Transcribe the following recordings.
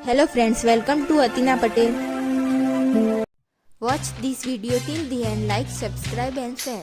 Hello friends, welcome to Atina Patel. Watch this video till the end, like, subscribe and share.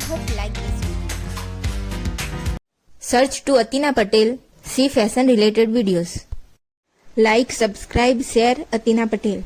Hope you like this video. Search to Atina Patel, see fashion related videos. Like, subscribe, share Atina Patel.